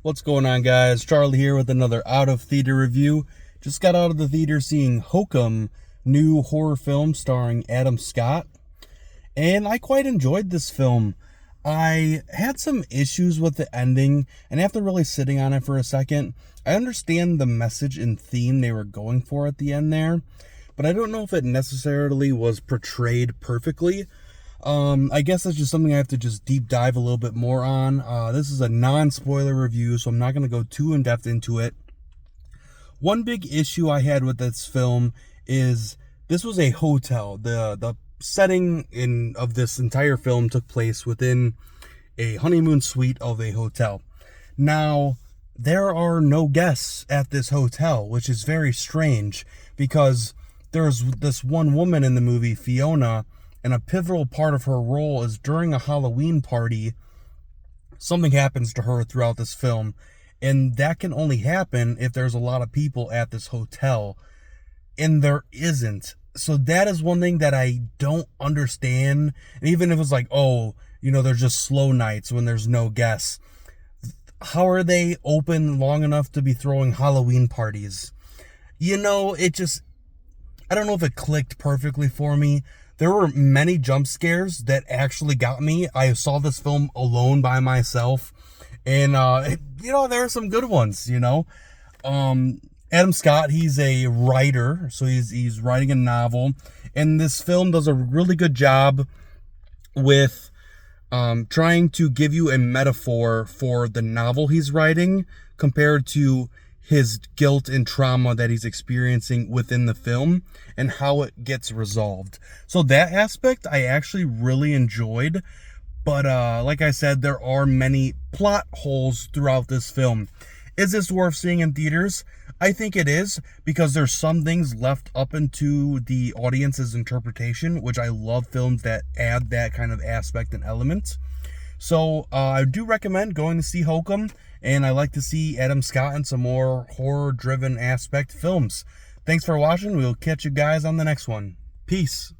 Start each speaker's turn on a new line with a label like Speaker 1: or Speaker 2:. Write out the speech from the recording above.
Speaker 1: What's going on, guys? Charlie here with another out of theater review. Just got out of the theater seeing Hokum, new horror film starring Adam Scott, and I quite enjoyed this film. I had some issues with the ending, and after really sitting on it for a second, I understand the message and theme they were going for at the end there, but I don't know if it necessarily was portrayed perfectly. I guess that's just something I have to just deep dive a little bit more on. This is a non-spoiler review, so I'm not going to go too in-depth into it. One big issue I had with this film is this was a hotel. The setting of this entire film took place within a honeymoon suite of a hotel. Now, there are no guests at this hotel, which is very strange because there's this one woman in the movie, Fiona, and a pivotal part of her role is during a Halloween party, something happens to her throughout this film. And that can only happen if there's a lot of people at this hotel. And there isn't. So that is one thing that I don't understand. And even if it's like, oh, there's just slow nights when there's no guests. How are they open long enough to be throwing Halloween parties? I don't know if it clicked perfectly for me. There were many jump scares that actually got me. I saw this film alone by myself. And, there are some good ones, Adam Scott, he's a writer. So he's writing a novel. And this film does a really good job with trying to give you a metaphor for the novel he's writing compared to his guilt and trauma that he's experiencing within the film and how it gets resolved. So that aspect I actually really enjoyed. But like I said, there are many plot holes throughout this film. Is this worth seeing in theaters? I think it is, because there's some things left up into the audience's interpretation, which I love films that add that kind of aspect and element. So I do recommend going to see Hokum, and I like to see Adam Scott in some more horror-driven aspect films. Thanks for watching. We'll catch you guys on the next one. Peace.